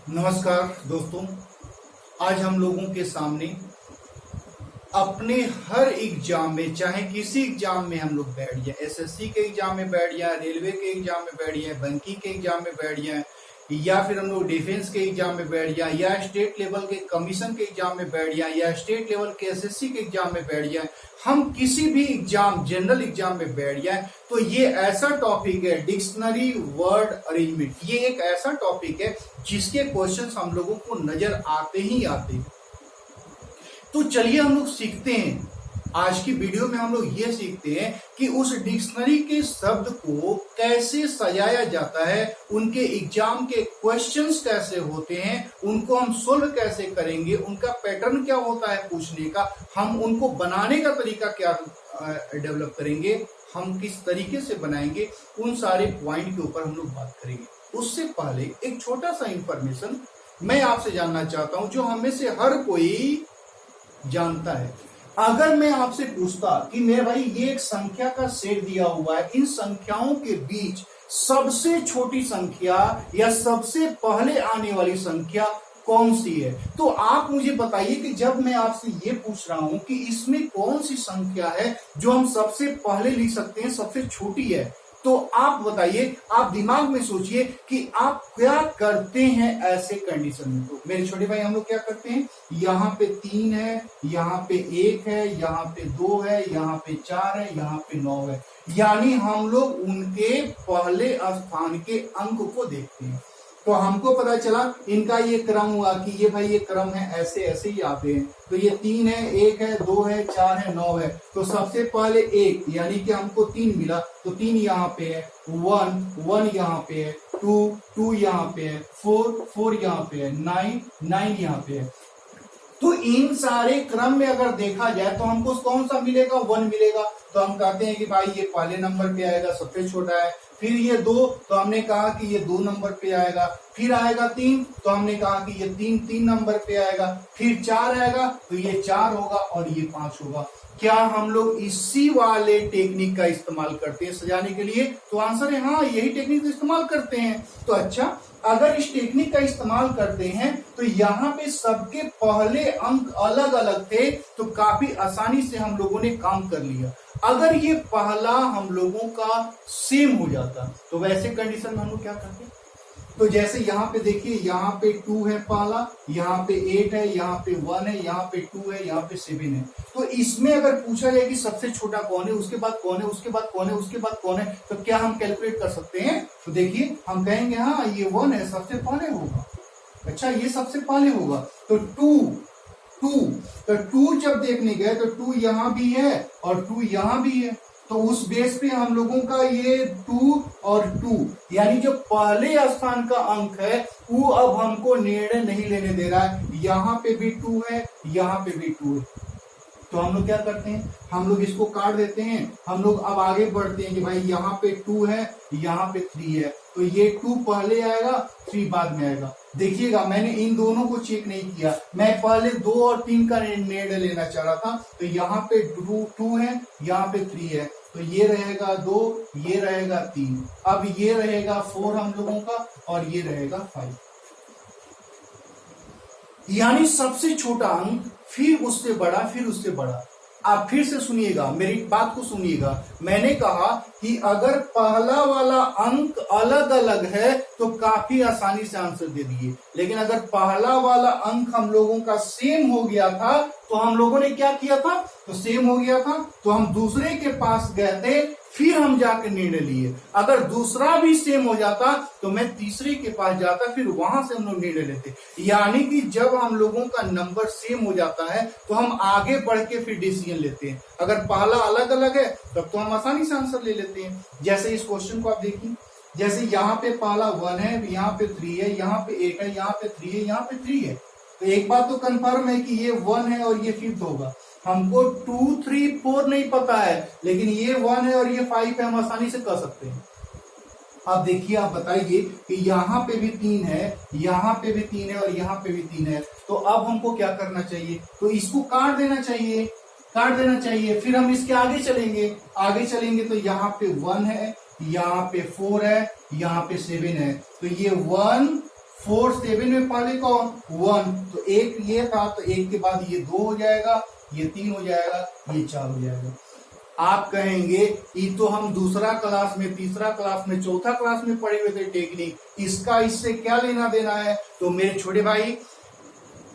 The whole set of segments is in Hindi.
नमस्कार दोस्तों। आज हम लोगों के सामने अपने हर एग्जाम में, चाहे किसी एग्जाम में हम लोग बैठ जाए, एसएससी के एग्जाम में बैठ जाए, रेलवे के एग्जाम में बैठ जाए, बैंकिंग के एग्जाम में बैठ जाए, या फिर हम लोग डिफेंस के एग्जाम में बैठ जाए, या स्टेट लेवल के कमीशन के एग्जाम में बैठ जाए, या स्टेट लेवल के एसएससी के एग्जाम में बैठ जाए, हम किसी भी एग्जाम, जनरल एग्जाम में बैठ जाए, तो ये ऐसा टॉपिक है डिक्शनरी वर्ड अरेंजमेंट। ये एक ऐसा टॉपिक है जिसके क्वेश्चंस हम लोगों को नजर आते ही आते हैं। तो चलिए हम लोग सीखते हैं। आज की वीडियो में हम लोग ये सीखते हैं कि उस डिक्शनरी के शब्द को कैसे सजाया जाता है, उनके एग्जाम के क्वेश्चंस कैसे होते हैं, उनको हम सोल्व कैसे करेंगे, उनका पैटर्न क्या होता है पूछने का, हम उनको बनाने का तरीका क्या डेवलप करेंगे, हम किस तरीके से बनाएंगे, उन सारे पॉइंट के ऊपर हम लोग बात करेंगे। उससे पहले एक छोटा सा इंफॉर्मेशन मैं आपसे जानना चाहता हूं, जो हम में से हर कोई जानता है। अगर मैं आपसे पूछता कि मेरे भाई ये एक संख्या का सेट दिया हुआ है, इन संख्याओं के बीच सबसे छोटी संख्या या सबसे पहले आने वाली संख्या कौन सी है, तो आप मुझे बताइए कि जब मैं आपसे ये पूछ रहा हूं कि इसमें कौन सी संख्या है जो हम सबसे पहले लिख सकते हैं, सबसे छोटी है, तो आप बताइए, आप दिमाग में सोचिए कि आप क्या करते हैं ऐसे कंडीशन में। तो मेरे छोटे भाई हम लोग क्या करते हैं, यहाँ पे 3 है, यहाँ पे 1 है, यहाँ पे 2 है, यहाँ पे 4 है, यहाँ पे 9 है, यानी हम लोग उनके पहले स्थान के अंक को देखते हैं। तो हमको पता चला इनका ये क्रम हुआ कि ये भाई ये क्रम है, ऐसे ऐसे ही आते हैं। तो ये 3 है, 1 है, 2 है, 4 है, 9 है, तो सबसे पहले 1, यानी कि हमको 3 मिला, तो 3 यहाँ पे है, 1 यहाँ पे है, 2 यहाँ पे है, 4 यहाँ पे है, 9 यहाँ पे है। तो इन सारे क्रम में अगर देखा जाए तो हमको कौन सा मिलेगा, 1 मिलेगा। तो हम कहते हैं कि भाई ये पहले नंबर पे आएगा, सबसे छोटा है। फिर ये 2, तो हमने कहा कि ये 2 नंबर पे आएगा। फिर आएगा 3, तो हमने कहा कि ये 3 नंबर पे आएगा। फिर 4 आएगा, तो ये 4 होगा और ये 5 होगा। क्या हम लोग इसी वाले टेक्निक का इस्तेमाल करते हैं सजाने के लिए? तो आंसर है हाँ, यही टेक्निक इस्तेमाल करते हैं। तो अच्छा, अगर इस टेक्निक का इस्तेमाल करते हैं तो यहाँ पे सबके पहले अंक अलग अलग थे, तो काफी आसानी से हम लोगों ने काम कर लिया। अगर ये पहला हम लोगों का सेम हो जाता, तो वैसे कंडीशन में हम लोग क्या करते? तो जैसे यहाँ पे देखिए, यहाँ पे 2 है पहला, यहाँ पे 8 है, यहाँ पे 1 है, यहाँ पे 2 है, यहाँ पे 7 है। तो इसमें अगर पूछा जाए कि सबसे छोटा कौन है, उसके बाद कौन है, उसके बाद कौन है, उसके बाद कौन है, तो क्या हम कैलकुलेट कर सकते हैं? तो देखिए, हम कहेंगे हाँ ये 1 है, सबसे पहले होगा। अच्छा, ये सबसे पहले होगा। तो 2 जब देखने गए तो 2 यहाँ भी है और 2 यहाँ भी है, तो उस बेस पे हम लोगों का ये 2 और 2, यानी जो पहले स्थान का अंक है वो अब हमको निर्णय नहीं लेने दे रहा है। यहाँ पे भी 2 है, यहाँ पे भी 2 है, तो हम लोग क्या करते हैं, हम लोग इसको काट देते हैं। हम लोग अब आगे बढ़ते हैं कि भाई यहाँ पे 2 है, यहाँ पे 3 है, तो ये 2 पहले आएगा, 3 बाद में आएगा। देखिएगा, मैंने इन दोनों को चेक नहीं किया, मैं पहले 2 और 3 का निर्णय लेना चाह रहा था। तो यहाँ पे 2 है, यहाँ पे 3 है, तो ये रहेगा 2, ये रहेगा 3, अब ये रहेगा 4 हम लोगों का, और ये रहेगा 5। यानी सबसे छोटा अंक, फिर उससे बड़ा, फिर उससे बड़ा। आप फिर से सुनिएगा, मेरी बात को सुनिएगा। मैंने कहा कि अगर पहला वाला अंक अलग अलग है तो काफी आसानी से आंसर दे दिए, लेकिन अगर पहला वाला अंक हम लोगों का सेम हो गया था तो हम लोगों ने क्या किया था, तो सेम हो गया था तो हम दूसरे के पास गए थे, फिर हम जाकर निर्णय लिए। अगर दूसरा भी सेम हो जाता तो मैं तीसरे के पास जाता, फिर वहां से हम लोग निर्णय लेते। यानी कि जब हम लोगों का नंबर सेम हो जाता है तो हम आगे बढ़ के फिर डिसीजन लेते हैं। अगर पहला अलग अलग है तब तो हम आसानी से आंसर ले लेते हैं। जैसे इस क्वेश्चन को आप देखिए, जैसे यहाँ पे पहला 1 है, यहाँ पे 3 है, यहाँ पे 8 है, यहाँ पे 3 है, यहाँ पे 3 है, तो एक बात तो कंफर्म है कि ये 1 है और ये 5th होगा। हमको 2, 3, 4 नहीं पता है, लेकिन ये 1 है और ये 5 है, हम आसानी से कर सकते हैं। अब देखिए, आप बताइए कि यहाँ पे भी 3 है, यहाँ पे भी 3 है और यहाँ पे भी 3 है, तो अब हमको क्या करना चाहिए? तो इसको काट देना चाहिए। फिर हम इसके आगे चलेंगे तो यहाँ पे 1 है, यहाँ पे 4 है, यहाँ पे 7 है, तो ये 1, 4 7 में पहले कौन 1, तो एक ये था, तो एक के बाद ये 2 हो जाएगा, ये 3 हो जाएगा, ये 4 हो जाएगा। आप कहेंगे ये तो हम दूसरा क्लास में, तीसरा क्लास में, चौथा क्लास में पढ़े हुए थे टेक्निक, इसका इससे क्या लेना देना है? तो मेरे छोटे भाई,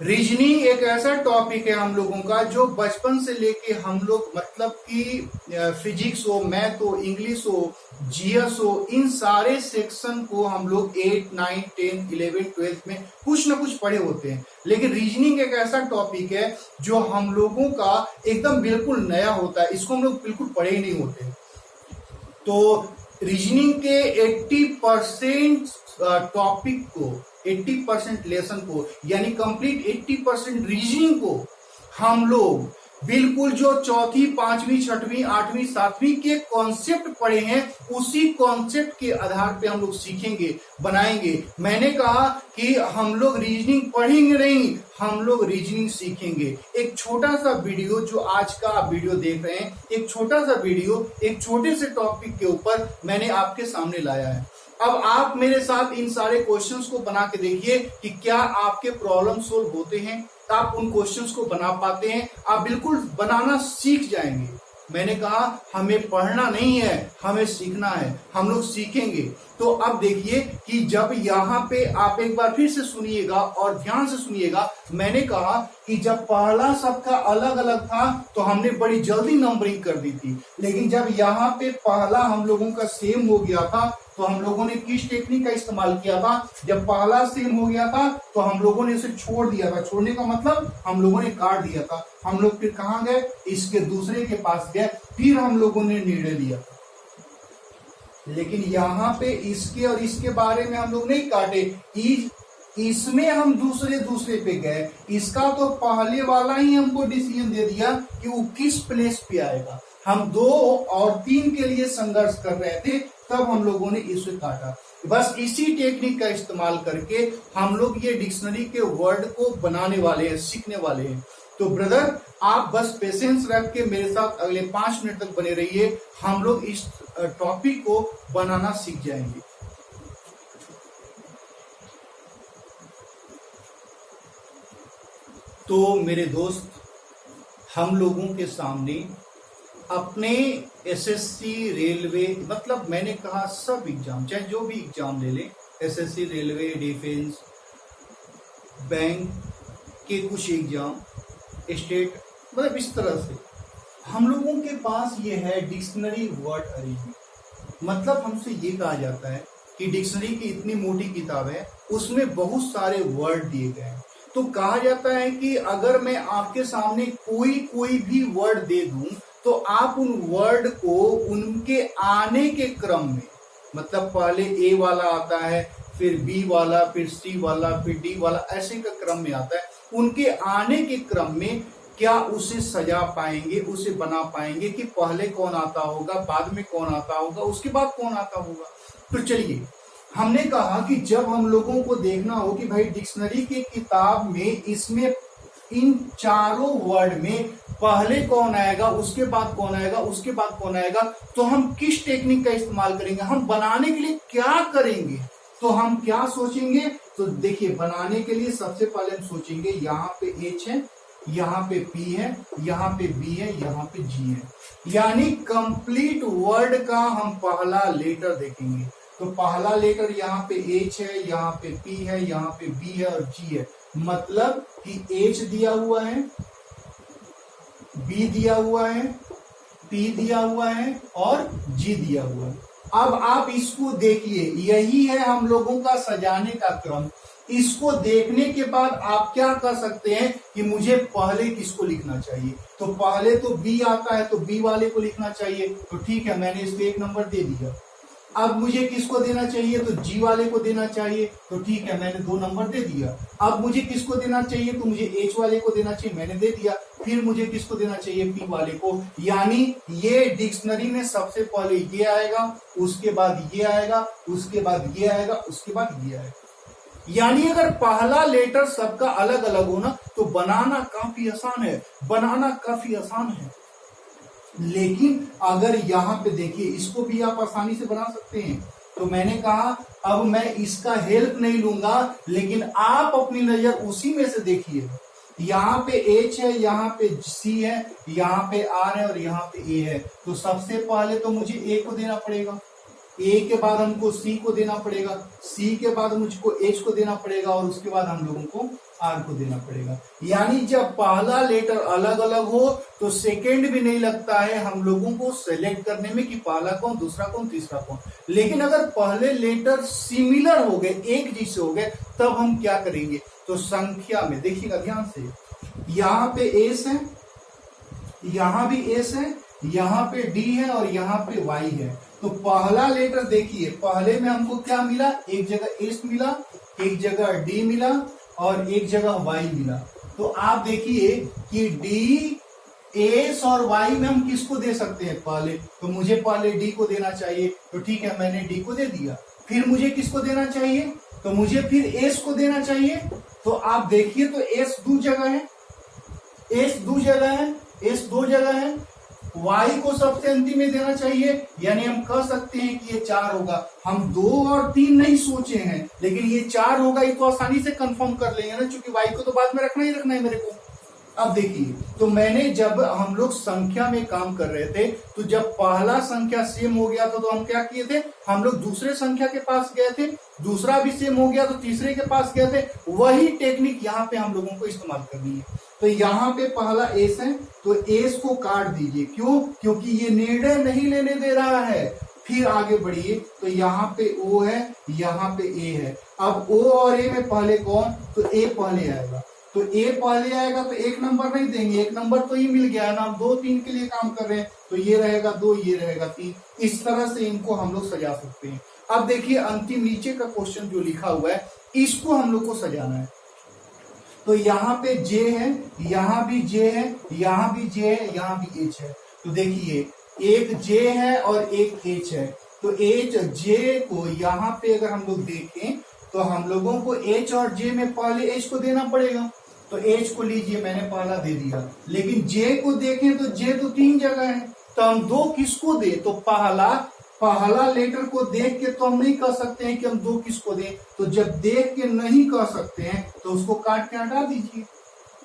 रीजनिंग एक ऐसा टॉपिक है हम लोगों का जो बचपन से लेके हम लोग, मतलब कि फिजिक्स हो, मैथ हो, इंग्लिश हो, जीएस हो, इन सारे सेक्शन को हम लोग 8 9 10 11 12 में कुछ ना कुछ पढ़े होते हैं। लेकिन रीजनिंग एक ऐसा टॉपिक है जो हम लोगों का एकदम बिल्कुल नया होता है, इसको हम लोग बिल्कुल पढ़े ही नहीं होते। तो रीजनिंग के 80% टॉपिक को, 80% लेसन को, यानी कंप्लीट 80% रीजनिंग को हम लोग बिल्कुल जो चौथी, पांचवी, छठवीं, आठवीं, सातवीं के कॉन्सेप्ट पढ़े हैं, उसी कॉन्सेप्ट के आधार पे हम लोग सीखेंगे, बनाएंगे। मैंने कहा कि हम लोग रीजनिंग पढ़ेंगे नहीं, हम लोग रीजनिंग सीखेंगे। एक छोटा सा वीडियो जो आज का आप वीडियो देख रहे हैं, एक छोटा सा वीडियो एक छोटे से टॉपिक के ऊपर मैंने आपके सामने लाया है। अब आप मेरे साथ इन सारे क्वेश्चंस को बना के देखिए कि क्या आपके प्रॉब्लम सोल्व होते हैं, आप उन क्वेश्चंस को बना पाते हैं, आप बिल्कुल बनाना सीख जाएंगे। मैंने कहा हमें पढ़ना नहीं है, हमें सीखना है, हम लोग सीखेंगे। तो अब देखिए कि जब यहाँ पे आप एक बार फिर से सुनिएगा और ध्यान से सुनिएगा, मैंने कहा कि जब पहला सबका अलग अलग था तो हमने बड़ी जल्दी नंबरिंग कर दी थी, लेकिन जब यहाँ पे पहला हम लोगों का सेम हो गया था तो हम लोगों ने किस टेक्निक का इस्तेमाल किया था? जब पहला सेम हो गया था तो हम लोगों ने इसे छोड़ दिया था। छोड़ने का मतलब हम लोगों ने काट दिया था। हम लोग फिर कहाँ गए? इसके दूसरे के पास गए, फिर हम लोगों ने निर्णय लिया। लेकिन यहाँ पे इसके और इसके बारे में हम लोग नहीं काटे, इसमें हम दूसरे पे गए। इसका तो पहले वाला ही हमको डिसीजन दे दिया कि वो किस प्लेस पे आएगा। हम 2 और 3 के लिए संघर्ष कर रहे थे, तब हम लोगों ने इसे काटा। बस इसी टेक्निक का इस्तेमाल करके हम लोग ये डिक्शनरी के वर्ड को बनाने वाले हैं, सीखने वाले हैं। तो ब्रदर, आप बस पेशेंस रख के मेरे साथ अगले 5 मिनट तक बने रहिए, हम लोग इस टॉपिक को बनाना सीख जाएंगे। तो मेरे दोस्त, हम लोगों के सामने अपने एसएससी, रेलवे, मतलब मैंने कहा सब एग्जाम, चाहे जो भी एग्जाम ले लें, एसएससी, रेलवे, डिफेंस, बैंक के कुछ एग्जाम, स्टेट, मतलब इस तरह से हम लोगों के पास ये है डिक्शनरी वर्ड अरेंजमेंट। मतलब हमसे ये कहा जाता है कि डिक्शनरी की इतनी मोटी किताब है, उसमें बहुत सारे वर्ड दिए गए हैं। तो कहा जाता है कि अगर मैं आपके सामने कोई भी वर्ड दे दूं तो आप उन वर्ड को उनके आने के क्रम में, मतलब पहले ए वाला आता है, फिर बी वाला, फिर सी वाला, फिर डी वाला, ऐसे का क्रम में आता है, उनके आने के क्रम में क्या उसे सजा पाएंगे, उसे बना पाएंगे कि पहले कौन आता होगा, बाद में कौन आता होगा, उसके बाद कौन आता होगा। तो चलिए, हमने कहा कि जब हम लोगों को देखना हो कि भाई डिक्शनरी की किताब में इसमें इन चारों वर्ड में पहले कौन आएगा, उसके बाद कौन आएगा, उसके बाद कौन आएगा, तो हम किस टेक्निक का इस्तेमाल करेंगे, हम बनाने के लिए क्या करेंगे, तो हम क्या सोचेंगे। तो देखिए, बनाने के लिए सबसे पहले हम सोचेंगे यहाँ पे H है, यहाँ पे P है, यहाँ पे B है, यहाँ पे G है, यानी कंप्लीट वर्ड का हम पहला लेटर देखेंगे। तो पहला लेटर यहाँ पे H है, यहाँ पे P है, यहाँ पे B है और G है। मतलब कि H दिया हुआ है, B दिया हुआ है, P दिया हुआ है और G दिया हुआ है। अब आप इसको देखिए, यही है हम लोगों का सजाने का क्रम। इसको देखने के बाद आप क्या कर सकते हैं कि मुझे पहले किसको लिखना चाहिए। तो पहले तो B आता है तो B वाले को लिखना चाहिए, तो ठीक है, मैंने इसको 1 नंबर दे दिया। अब मुझे किसको देना चाहिए, तो G वाले को देना चाहिए, तो ठीक है, मैंने 2 नंबर दे दिया। अब मुझे किसको देना चाहिए, तो मुझे H वाले को देना चाहिए, मैंने दे दिया। फिर मुझे किसको देना चाहिए, P वाले को। यानी ये डिक्शनरी में सबसे पहले ये आएगा, उसके बाद ये आएगा, उसके बाद ये आएगा, उसके बाद ये आएगा। यानी अगर पहला लेटर सबका अलग अलग हो ना, तो बनाना काफी आसान है, बनाना काफी आसान है। लेकिन अगर यहाँ पे देखिए, इसको भी आप आसानी से बना सकते हैं। तो मैंने कहा अब मैं इसका हेल्प नहीं लूंगा, लेकिन आप अपनी नजर उसी में से देखिए। यहाँ पे H है, यहाँ पे C है, यहाँ पे R है और यहाँ पे A है। तो सबसे पहले तो मुझे A को देना पड़ेगा, A के बाद हमको C को देना पड़ेगा, C के बाद मुझको H को देना पड़ेगा और उसके बाद हम लोगों को R को देना पड़ेगा। यानी जब पहला लेटर अलग अलग हो तो सेकेंड भी नहीं लगता है हम लोगों को सेलेक्ट करने में कि पहला कौन, दूसरा कौन, तीसरा कौन। लेकिन अगर पहले लेटर सिमिलर हो गए, एक जैसे हो गए, तब हम क्या करेंगे? तो संख्या में देखिएगा ध्यान से, यहाँ पे एस है, यहाँ भी एस है, यहाँ पे डी है और यहाँ पे वाई है। तो पहला लेटर देखिए, पहले में हमको क्या मिला? एक जगह एस मिला, एक जगह डी मिला और एक जगह वाई मिला। तो आप देखिए कि डी, एस और वाई में हम किसको दे सकते हैं? पहले तो मुझे पहले डी को देना चाहिए, तो ठीक है मैंने डी को दे दिया। फिर मुझे किसको देना चाहिए? तो मुझे फिर एस को देना चाहिए। तो आप देखिए तो एस दो जगह है, एस दो जगह है, एस दो जगह है, वाई को सबसे अंतिम में देना चाहिए। यानी हम कह सकते हैं कि ये 4 होगा। हम 2 और 3 नहीं सोचे हैं, लेकिन ये 4 होगा, ये तो आसानी से कंफर्म कर लेंगे ना, क्योंकि वाई को तो बाद में रखना ही रखना है मेरे को। अब देखिए, तो मैंने जब हम लोग संख्या में काम कर रहे थे, तो जब पहला संख्या सेम हो गया था तो हम क्या किए थे? हम लोग दूसरे संख्या के पास गए थे, दूसरा भी सेम हो गया तो तीसरे के पास गए थे। वही टेक्निक यहाँ पे हम लोगों को इस्तेमाल करनी है। तो यहाँ पे पहला एस है, तो एस को काट दीजिए। क्यों? क्योंकि ये निर्णय नहीं लेने दे रहा है। फिर आगे बढ़िए, तो यहाँ पे ओ है, यहाँ पे ए है। अब ओ और ए में पहले कौन? तो ए पहले आएगा। तो ए पहले आएगा तो एक नंबर नहीं देंगे, एक नंबर तो ये मिल गया है ना। हम 2 3 के लिए काम कर रहे हैं, तो ये रहेगा 2, ये रहेगा 3। इस तरह से इनको हम लोग सजा सकते हैं। अब देखिए अंतिम नीचे का क्वेश्चन जो लिखा हुआ है, इसको हम लोग को सजाना है। तो यहाँ पे जे है, यहाँ भी जे है, यहाँ भी जे है, यहाँ भी एच है। तो देखिए एक जे है और एक एच है। तो एच जे को यहाँ पे अगर हम लोग देखें तो हम लोगों को एच और जे में पहले एच को देना पड़ेगा। तो एच को लीजिए, मैंने पहला दे दिया। लेकिन जे को देखें तो जे तो 3 जगह है, तो हम 2 किसको दे? तो पहला लेटर को देख के तो हम नहीं कह सकते हैं कि हम 2 किसको दें। तो जब देख के नहीं कह सकते हैं तो उसको काट के हटा दीजिए।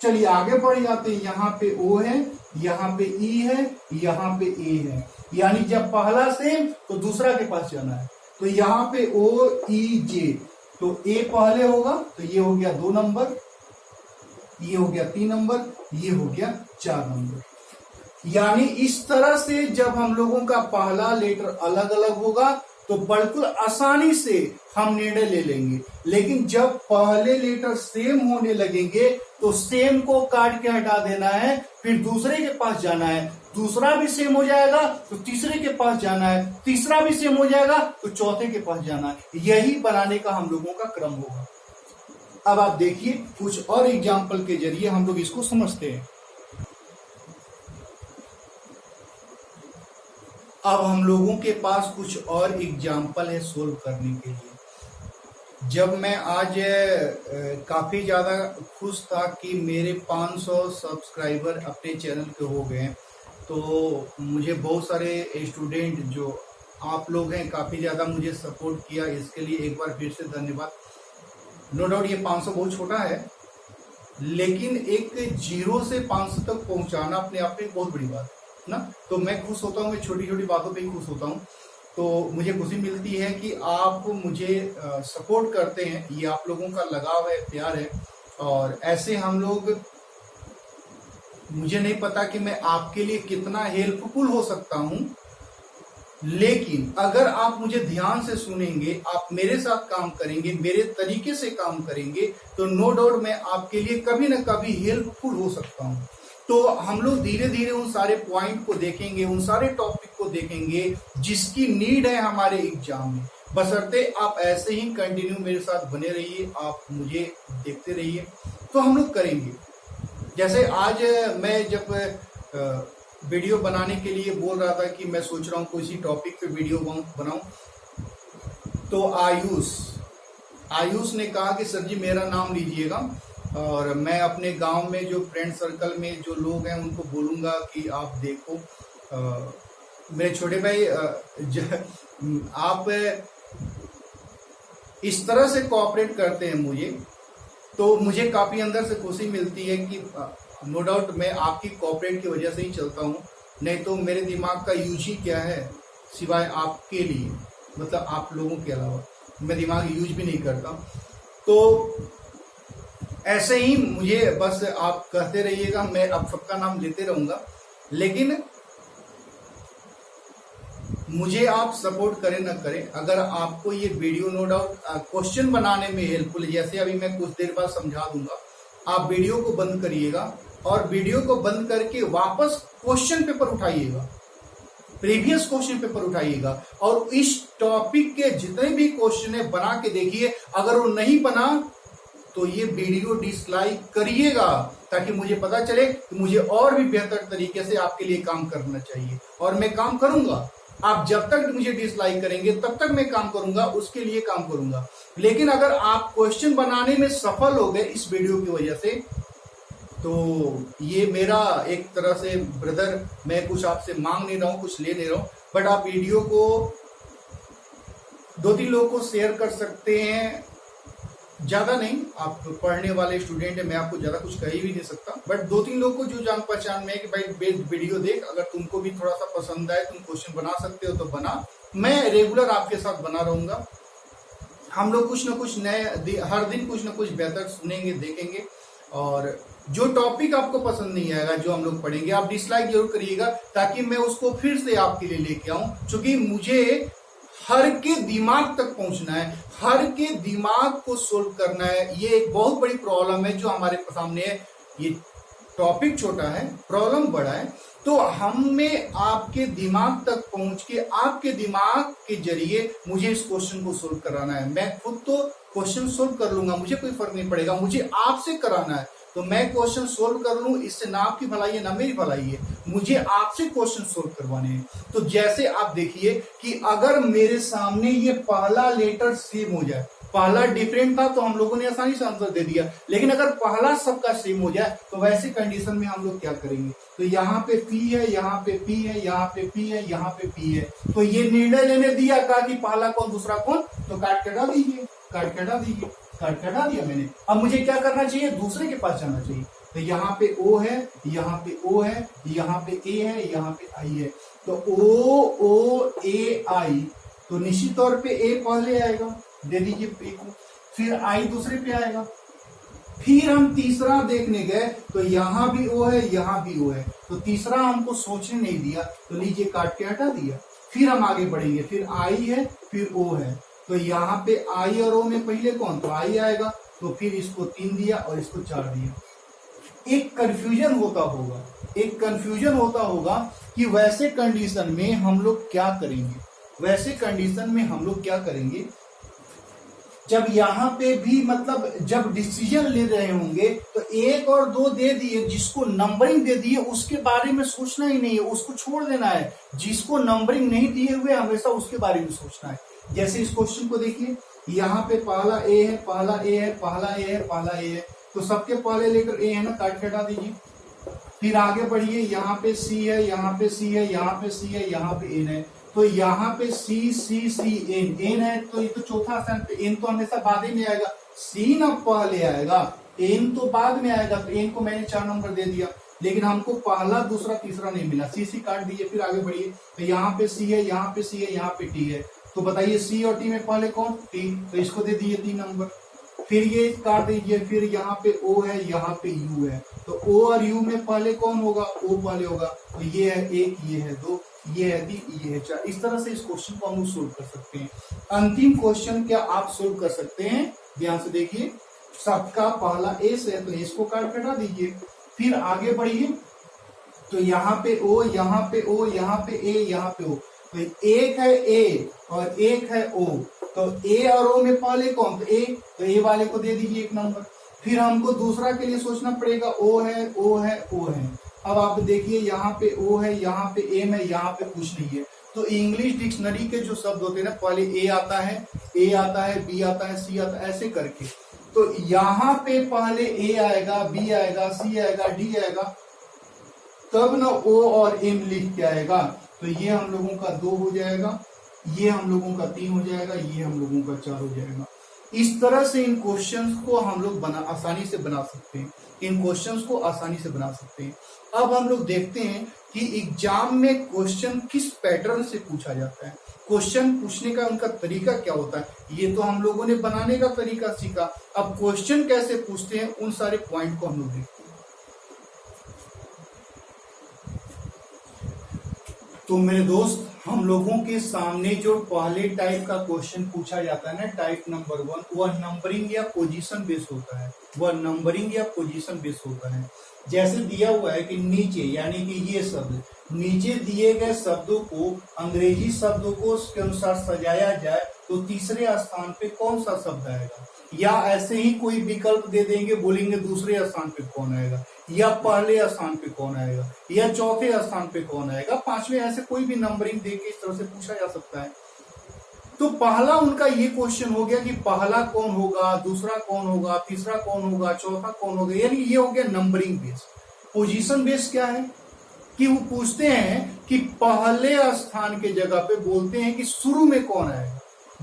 चलिए आगे बढ़ जाते हैं। यहाँ पे ओ है, यहाँ पे ई है, यहाँ पे ए है। यानी जब पहला सेम तो दूसरा के पास जाना है। तो यहाँ पे ओ ई जे, तो ए पहले होगा, तो ये हो गया 2 नंबर, ये हो गया 3 नंबर, ये हो गया 4 नंबर। यानी इस तरह से जब हम लोगों का पहला लेटर अलग अलग होगा तो बिल्कुल आसानी से हम निर्णय ले लेंगे। लेकिन जब पहले लेटर सेम होने लगेंगे तो सेम को काट के हटा देना है, फिर दूसरे के पास जाना है। दूसरा भी सेम हो जाएगा तो तीसरे के पास जाना है, तीसरा भी सेम हो जाएगा तो चौथे के पास जाना है। यही बनाने का हम लोगों का क्रम होगा। अब आप देखिए कुछ और एग्जाम्पल के जरिए हम लोग इसको समझते हैं। अब हम लोगों के पास कुछ और एग्जाम्पल है सोल्व करने के लिए। जब मैं आज काफी ज्यादा खुश था कि मेरे 500 सब्सक्राइबर अपने चैनल के हो गए, तो मुझे बहुत सारे स्टूडेंट जो आप लोग हैं काफी ज्यादा मुझे सपोर्ट किया। इसके लिए एक बार फिर से धन्यवाद। नो डाउट ये 500 बहुत छोटा है, लेकिन एक 0 से 500 तक पहुंचाना अपने आप में बहुत बड़ी बात ना। तो मैं खुश होता हूँ, मैं छोटी छोटी बातों पे ही खुश होता हूँ। तो मुझे खुशी मिलती है कि आप मुझे सपोर्ट करते हैं। ये आप लोगों का लगाव है, प्यार है। और ऐसे हम लोग, मुझे नहीं पता कि मैं आपके लिए कितना हेल्पफुल हो सकता हूँ, लेकिन अगर आप मुझे ध्यान से सुनेंगे, आप मेरे साथ काम करेंगे, मेरे तरीके से काम करेंगे, तो नो डाउट मैं आपके लिए कभी ना कभी हेल्पफुल हो सकता हूँ। तो हम लोग धीरे धीरे उन सारे पॉइंट को देखेंगे, उन सारे टॉपिक को देखेंगे जिसकी नीड है हमारे एग्जाम में। बशर्ते आप ऐसे ही कंटिन्यू मेरे साथ बने रहिए, आप मुझे देखते रहिए, तो हम लोग करेंगे। जैसे आज मैं जब वीडियो बनाने के लिए बोल रहा था कि मैं सोच रहा हूँ किसी टॉपिक पे वीडियो बनाऊं, तो आयुष ने कहा कि सर जी मेरा नाम लीजिएगा और मैं अपने गांव में जो फ्रेंड सर्कल में जो लोग हैं उनको बोलूंगा कि आप देखो। मेरे छोटे भाई आप इस तरह से कोऑपरेट करते हैं मुझे, तो मुझे काफी अंदर से खुशी मिलती है कि नो डाउट मैं आपकी कोऑपरेट की वजह से ही चलता हूँ, नहीं तो मेरे दिमाग का यूज ही क्या है सिवाय आपके लिए, मतलब आप लोगों के अलावा मैं दिमाग यूज भी नहीं करता। तो ऐसे ही मुझे बस आप कहते रहिएगा, मैं अब सबका नाम लेते रहूंगा, लेकिन मुझे आप सपोर्ट करें ना करें, अगर आपको ये वीडियो नो डाउट क्वेश्चन बनाने में हेल्पफुल है, जैसे अभी मैं कुछ देर बाद समझा दूंगा, आप वीडियो को बंद करिएगा और वीडियो को बंद करके वापस क्वेश्चन पेपर उठाइएगा, प्रीवियस क्वेश्चन पेपर उठाइएगा और इस टॉपिक के जितने भी क्वेश्चन है बना के देखिए। अगर वो नहीं बना तो ये वीडियो डिसलाइक करिएगा, ताकि मुझे पता चले कि मुझे और भी बेहतर तरीके से आपके लिए काम करना चाहिए, और मैं काम करूंगा। आप जब तक मुझे डिसलाइक करेंगे तब तक मैं काम करूंगा, उसके लिए काम करूंगा। लेकिन अगर आप क्वेश्चन बनाने में सफल हो गए इस वीडियो की वजह से, तो ये मेरा एक तरह से ब्रदर, मैं कुछ आपसे मांग नहीं रहा हूं, कुछ ले नहीं रहा हूं, बट आप वीडियो को 2-3 लोगों को शेयर कर सकते हैं, ज्यादा नहीं। आप पढ़ने वाले स्टूडेंट है, मैं आपको ज्यादा कुछ कह ही भी नहीं सकता, बट 2-3 लोग को जो जान पहचान में है कि भाई वीडियो देख, अगर तुमको भी थोड़ा सा पसंद आए, तुम क्वेश्चन बना सकते हो तो बना, मैं रेगुलर आपके साथ बना रहूंगा। हम लोग कुछ ना कुछ नए, हर दिन कुछ ना कुछ बेहतर सुनेंगे, देखेंगे। और जो टॉपिक आपको पसंद नहीं आएगा, जो हम लोग पढ़ेंगे, आप डिसलाइक जरूर करिएगा, ताकि मैं उसको फिर से आपके लिए लेके आऊं, क्योंकि मुझे हर के दिमाग तक पहुंचना है, हर के दिमाग को सोल्व करना है। ये एक बहुत बड़ी प्रॉब्लम है जो हमारे सामने है। ये टॉपिक छोटा है, प्रॉब्लम बड़ा है, तो हमें आपके दिमाग तक पहुंच के, आपके दिमाग के जरिए मुझे इस क्वेश्चन को सोल्व कराना है। मैं खुद तो क्वेश्चन सोल्व कर लूंगा, मुझे कोई फर्क नहीं पड़ेगा, मुझे आपसे कराना है। तो मैं क्वेश्चन सोल्व कर लूं, इससे ना आपकी भलाई है ना मेरी भलाई है, मुझे आपसे क्वेश्चन सोल्व करवाने हैं। तो जैसे आप देखिए कि अगर मेरे सामने ये पहला लेटर सेम हो जाए, पहला डिफरेंट था तो हम लोगों ने आसानी से आंसर दे दिया, लेकिन अगर पहला सबका सेम हो जाए तो वैसे कंडीशन में हम लोग क्या करेंगे? तो यहाँ पे पी है, यहाँ पे पी है, यहाँ पे पी है, यहाँ पे पी है, तो ये निर्णय लेने दिया कहा कि पहला कौन दूसरा कौन, तो काट के हटा दीजिए, काट के हटा दीजिए, काट के हटा दिया मैंने। अब मुझे क्या करना चाहिए? दूसरे के पास जाना चाहिए। तो यहाँ पे ओ है, यहाँ पे ओ है, यहाँ पे ए है, यहाँ पे आई है, तो ओ ए आई, तो निश्चित तौर पे ए पहले आएगा, दे दीजिए ए को, फिर आई दूसरे पे आएगा। फिर हम तीसरा देखने गए तो यहाँ भी ओ है, यहाँ भी ओ है, तो तीसरा हमको सोचने नहीं दिया, तो लीजिए काट के हटा दिया। फिर हम आगे बढ़ेंगे, फिर आई है, फिर ओ है, तो यहाँ पे आई और ओ में पहले कौन? तो आई आएगा, तो फिर इसको 3 दिया और इसको 4 दिया। एक कंफ्यूजन होता होगा, एक कंफ्यूजन होता होगा कि वैसे कंडीशन में हम लोग क्या करेंगे, वैसे कंडीशन में हम लोग क्या करेंगे जब यहाँ पे भी, मतलब जब डिसीजन ले रहे होंगे तो 1 और 2 दे दिए, जिसको नंबरिंग दे दिए उसके बारे में सोचना ही नहीं है, उसको छोड़ देना है। जिसको नंबरिंग नहीं दिए हुए हमेशा उसके बारे में सोचना है। जैसे इस क्वेश्चन को देखिए, यहाँ पे पहला ए है, पहला ए है, पहला ए है, पहला ए है, तो सबके पहले लेकर ए है ना, काट के हटा दीजिए। फिर आगे बढ़िए, यहाँ पे सी है, यहाँ पे सी है, यहाँ पे सी है, यहाँ पे एन है, तो यहाँ पे सी सी सी एन, एन है तो ये तो चौथा स्थान पे, एन तो हमेशा बाद में आएगा, सी ना पहले आएगा, एन तो बाद में आएगा, तो एन को मैंने 4 नंबर दे दिया, लेकिन हमको पहला दूसरा तीसरा नहीं मिला, सी सी काट दीजिए। फिर आगे बढ़िए, तो यहाँ पे सी है, यहाँ पे सी है, यहाँ पे टी है, तो बताइए सी और टी में पहले कौन? टी, तो इसको दे दीजिए 3 नंबर। फिर ये काट दीजिए, फिर यहाँ पे ओ है, यहाँ पे यू है, तो ओ और यू में पहले कौन होगा? ओ पहले होगा, तो ये है 1, ये है 2, ये है 3, ये है 4। इस तरह से इस क्वेश्चन को हम लोग सोल्व कर सकते हैं। अंतिम क्वेश्चन क्या आप सोल्व कर सकते हैं? ध्यान से देखिए, सबका पहला एस है तो इसको काट हटा दीजिए। फिर आगे बढ़िए, तो यहाँ पे ओ, यहाँ पे ओ, यहाँ पे ए, यहाँ पे ओ, तो एक है ए और एक है ओ, तो ए और ओ में पहले कौन? तो ए, तो ए वाले को दे दीजिए 1 नंबर। फिर हमको दूसरा के लिए सोचना पड़ेगा, ओ है, ओ है, ओ है। अब आप देखिए, यहाँ पे ओ है, यहाँ पे एम है, यहाँ पे कुछ नहीं है, तो इंग्लिश डिक्शनरी के जो शब्द होते हैं ना, पहले ए आता है, बी आता है, सी आता है, ऐसे करके, तो यहाँ पे पहले ए आएगा, बी आएगा, सी आएगा, डी आएगा, तब ना ओ और एम लिख के आएगा, तो ये हम लोगों का 2 हो जाएगा, ये हम लोगों का 3 हो जाएगा, ये हम लोगों का 4 हो जाएगा। इस तरह से इन क्वेश्चंस को हम लोग आसानी से बना सकते हैं, इन क्वेश्चंस को आसानी से बना सकते हैं। अब हम लोग देखते हैं कि एग्जाम में क्वेश्चन किस पैटर्न से पूछा जाता है, क्वेश्चन पूछने का उनका तरीका क्या होता है। ये तो हम लोगों ने बनाने का तरीका सीखा, अब क्वेश्चन कैसे पूछते हैं उन सारे पॉइंट को हम लोग देखते हैं। तो मेरे दोस्त, हम लोगों के सामने जो पहले टाइप का क्वेश्चन पूछा जाता है ना, टाइप नंबर 1, वह नंबरिंग या पोजीशन बेस होता है, वह नंबरिंग या पोजीशन बेस होता है। जैसे दिया हुआ है कि नीचे, यानी कि ये शब्द, नीचे दिए गए शब्दों को अंग्रेजी शब्दों को उसके अनुसार सजाया जाए तो तीसरे स्थान पे कौन सा शब्द आएगा, या ऐसे ही कोई विकल्प दे देंगे, बोलेंगे दूसरे स्थान पे कौन आएगा, या पहले स्थान पे कौन आएगा, या चौथे स्थान पे कौन आएगा, पांचवें, ऐसे कोई भी नंबरिंग देके इस तरह से पूछा जा सकता है। तो पहला उनका ये क्वेश्चन हो गया कि पहला कौन होगा, दूसरा कौन होगा, तीसरा कौन होगा, चौथा कौन होगा, यानी ये हो गया नंबरिंग बेस। पोजीशन बेस क्या है कि वो पूछते हैं कि पहले स्थान के जगह पे बोलते हैं कि शुरू में कौन आएगा,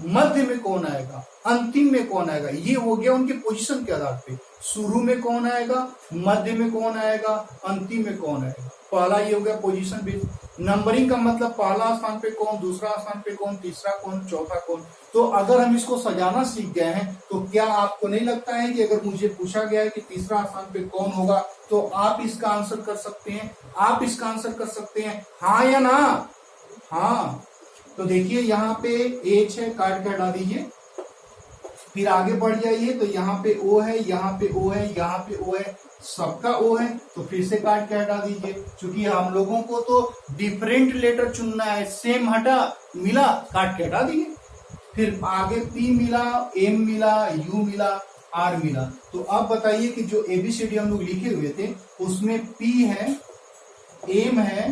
मध्य में कौन आएगा, अंतिम में कौन आएगा। ये हो गया उनके पोजीशन के आधार पे, शुरू में कौन आएगा, मध्य में कौन आएगा, अंतिम में कौन आएगा। पहला ये हो गया पोजीशन बेस। नंबरिंग का मतलब पहला स्थान पे कौन, दूसरा स्थान पे कौन, तीसरा कौन, चौथा कौन। तो अगर हम इसको सजाना सीख गए हैं तो क्या आपको नहीं लगता है कि अगर मुझे पूछा गया है कि तीसरा स्थान पे कौन होगा तो आप इसका आंसर कर सकते हैं, आप इसका आंसर कर सकते हैं, हाँ या ना? हाँ। तो देखिए यहाँ पे एच है, काट के हटा दीजिए, फिर आगे बढ़ जाइए तो यहाँ पे ओ है, यहाँ पे ओ है, यहाँ पे ओ है, सबका ओ है, तो फिर से काट के हटा दीजिए। क्योंकि हम लोगों को तो डिफरेंट लेटर चुनना है, सेम हटा मिला काट के हटा दिए। फिर आगे पी मिला, एम मिला, यू मिला, आर मिला। तो अब बताइए कि जो एबीसीडी हम लोग लिखे हुए थे उसमें पी है, एम है,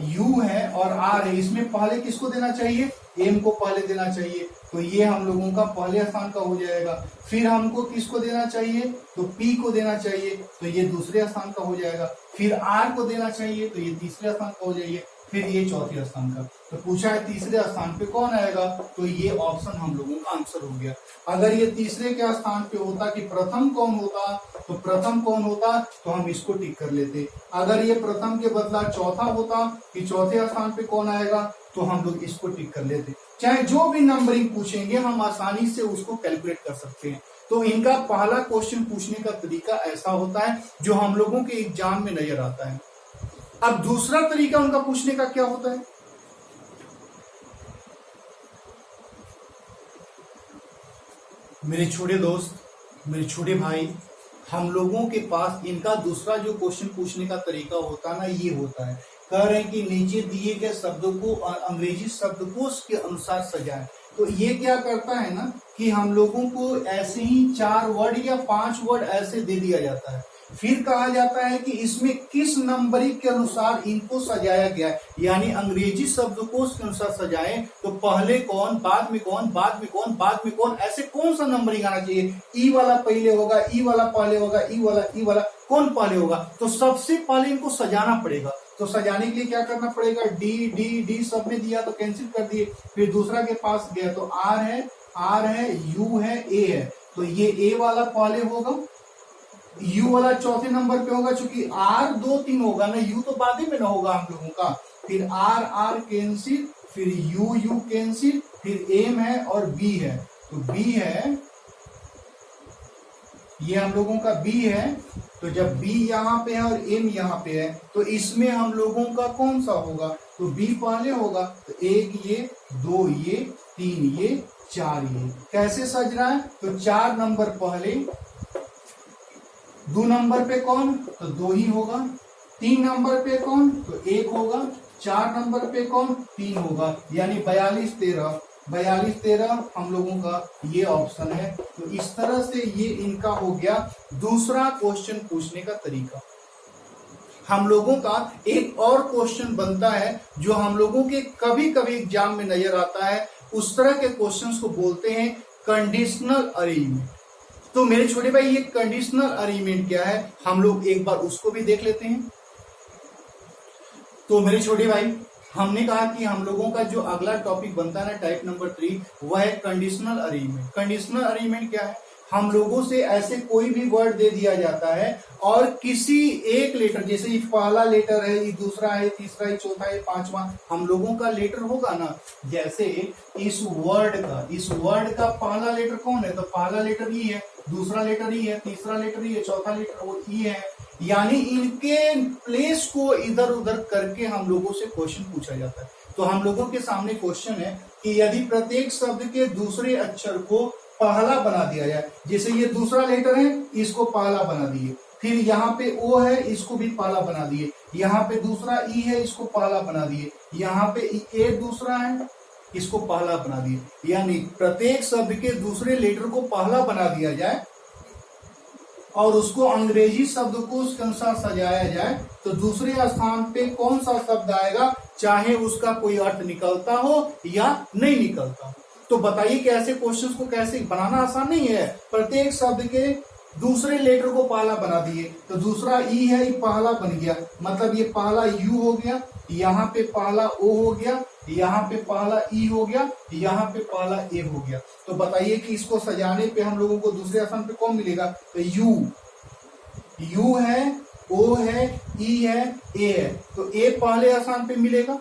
यू है और आर है, इसमें पहले किसको देना चाहिए, एम को पहले देना चाहिए। तो ये हम लोगों का पहले स्थान का हो जाएगा। फिर हमको किसको देना चाहिए, तो पी को देना चाहिए, तो ये दूसरे स्थान का हो जाएगा। फिर आर को देना चाहिए तो ये तीसरे स्थान का हो जाइए, फिर ये चौथे स्थान का। तो पूछा है तीसरे स्थान पे कौन आएगा, तो ये ऑप्शन हम लोगों का आंसर हो गया। अगर ये तीसरे के स्थान पे होता कि प्रथम कौन होता, तो प्रथम कौन होता तो हम इसको टिक कर लेते। अगर ये प्रथम के बदला चौथा होता कि चौथे स्थान पे कौन आएगा तो हम लोग इसको टिक कर लेते। चाहे जो भी नंबरिंग पूछेंगे हम आसानी से उसको कैलकुलेट कर सकते हैं। तो इनका पहला क्वेश्चन पूछने का तरीका ऐसा होता है जो हम लोगों के एग्जाम में नजर आता है। अब दूसरा तरीका उनका पूछने का क्या होता है, मेरे छोटे दोस्त, मेरे छोटे भाई, हम लोगों के पास इनका दूसरा जो क्वेश्चन पूछने का तरीका होता है ना, ये होता है, कह रहे हैं कि नीचे दिए गए शब्दों को अंग्रेजी शब्दकोश के अनुसार सजाएं। तो ये क्या करता है ना कि हम लोगों को ऐसे ही 4 वर्ड या 5 वर्ड ऐसे दे दिया जाता है, फिर कहा जाता है कि इसमें किस नंबरिंग के अनुसार इनको सजाया गया है, यानी अंग्रेजी शब्दकोश के अनुसार सजाएं। तो पहले कौन, बाद में कौन, बाद में कौन, बाद में कौन, ऐसे कौन सा नंबरिंग आना चाहिए। ई वाला पहले होगा, ई वाला पहले होगा, ई वाला कौन पहले होगा। तो सबसे पहले इनको सजाना पड़ेगा। तो सजाने के लिए क्या करना पड़ेगा, डी डी डी सब में दिया तो कैंसिल कर दिए। फिर दूसरा के पास गया तो आर है, यू है, ए है, तो ये ए वाला पहले होगा, यू वाला चौथे नंबर पे होगा, क्योंकि आर 2 3 होगा ना, यू तो बाद ही में ना होगा हम लोगों का। फिर आर आर कैंसिल, फिर यू यू कैंसिल, फिर एम है और बी है, तो बी है, ये हम लोगों का बी है। तो जब बी यहाँ पे है और एम यहाँ पे है तो इसमें हम लोगों का कौन सा होगा, तो बी पहले होगा। तो 1 ये, 2 ये, 3 ये, 4 ये। कैसे सज रहा है, तो 4 नंबर पहले, 2 नंबर पे कौन, तो 2 ही होगा। 3 नंबर पे कौन, तो 1 होगा। 4 नंबर पे कौन, 3 होगा, यानी 42 13 42 13 हम लोगों का ये ऑप्शन है। तो इस तरह से ये इनका हो गया दूसरा क्वेश्चन पूछने का तरीका। हम लोगों का एक और क्वेश्चन बनता है जो हम लोगों के कभी कभी एग्जाम में नजर आता है, उस तरह के क्वेश्चंस को बोलते हैं कंडीशनल अरेंजमेंट। तो मेरे छोटे भाई ये कंडीशनल अरेंजमेंट क्या है, हम लोग एक बार उसको भी देख लेते हैं। तो मेरे छोटे भाई हमने कहा कि हम लोगों का जो अगला टॉपिक बनता है ना टाइप नंबर 3, वह है कंडीशनल अरेंजमेंट। कंडीशनल अरेंजमेंट क्या है? हम लोगों से ऐसे कोई भी वर्ड दे दिया जाता है और किसी एक लेटर, जैसे ये पहला लेटर है, ये दूसरा है, तीसरा है, चौथा है, पांचवा हम लोगों का लेटर होगा ना। जैसे इस वर्ड का पहला लेटर कौन है? तो पहला लेटर ई है, दूसरा लेटर ई है, तीसरा लेटर ई है, चौथा लेटर वो ई है। यानी इनके प्लेस को इधर उधर करके हम लोगों से क्वेश्चन पूछा जाता है। तो हम लोगों के सामने क्वेश्चन है कि यदि प्रत्येक शब्द के दूसरे अक्षर को पहला बना दिया जाए, जैसे ये दूसरा लेटर है, इसको पहला बना दिए, फिर यहाँ पे ओ है, इसको भी पहला बना दिए, यहाँ पे दूसरा ई है, इसको पहला बना दिए, यहाँ पे ए दूसरा है, इसको पहला बना दिए। यानी प्रत्येक शब्द के दूसरे लेटर को पहला बना दिया जाए और उसको अंग्रेजी शब्द को उसके अनुसार सजाया जाए, तो दूसरे स्थान पे कौन सा शब्द आएगा, चाहे उसका कोई अर्थ निकलता हो या नहीं निकलता हो। तो बताइए कि ऐसे क्वेश्चंस को कैसे बनाना आसान नहीं है। प्रत्येक शब्द के दूसरे लेटर को पहला बना दिए, तो दूसरा ई है, ये पहला बन गया, मतलब ये पहला यू हो गया, यहाँ पे पहला ओ हो गया, यहाँ पे पहला ई हो गया, यहाँ पे पहला ए हो गया। तो बताइए कि इसको सजाने पे हम लोगों को दूसरे स्थान पे कौन मिलेगा? तो यू है, ओ है, ई है, ए है, तो ए पहले स्थान पे मिलेगा।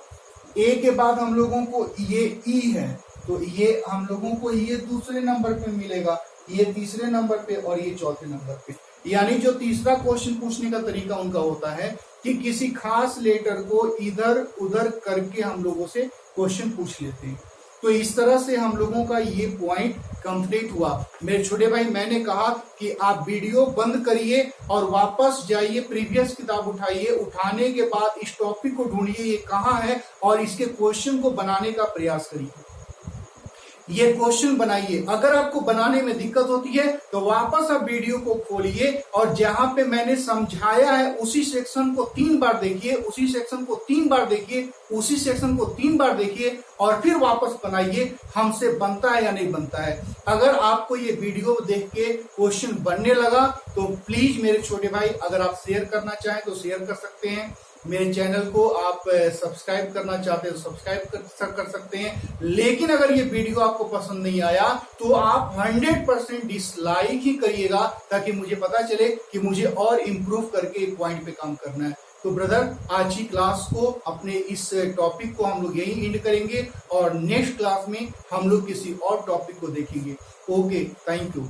ए के बाद हम लोगों को ये ई है, तो ये हम लोगों को ये दूसरे नंबर पे मिलेगा, ये तीसरे नंबर पे और ये चौथे नंबर पे। यानी जो तीसरा क्वेश्चन पूछने का तरीका उनका होता है कि किसी खास लेटर को इधर उधर करके हम लोगों से क्वेश्चन पूछ लेते हैं। तो इस तरह से हम लोगों का ये पॉइंट कंप्लीट हुआ। मेरे छोटे भाई, मैंने कहा कि आप वीडियो बंद करिए और वापस जाइए, प्रीवियस किताब उठाइए, उठाने के बाद इस टॉपिक को ढूंढिए ये कहाँ है और इसके क्वेश्चन को बनाने का प्रयास करिए। ये क्वेश्चन बनाइए। अगर आपको बनाने में दिक्कत होती है तो वापस आप वीडियो को खोलिए और जहां पे मैंने समझाया है उसी सेक्शन को 3 बार देखिए, उसी सेक्शन को 3 बार देखिए, उसी सेक्शन को 3 बार देखिए और फिर वापस बनाइए। हमसे बनता है या नहीं बनता है। अगर आपको ये वीडियो देख के क्वेश्चन बनने लगा तो प्लीज मेरे छोटे भाई, अगर आप शेयर करना चाहें तो शेयर कर सकते हैं। मेरे चैनल को आप सब्सक्राइब करना चाहते हैं तो सब्सक्राइब कर सकते हैं। लेकिन अगर ये वीडियो आपको पसंद नहीं आया तो आप 100% डिसलाइक ही करिएगा, ताकि मुझे पता चले कि मुझे और इम्प्रूव करके एक पॉइंट पे काम करना है। तो ब्रदर, आज की क्लास को, अपने इस टॉपिक को हम लोग यही एंड करेंगे और नेक्स्ट क्लास में हम लोग किसी और टॉपिक को देखेंगे। Okay, thank you.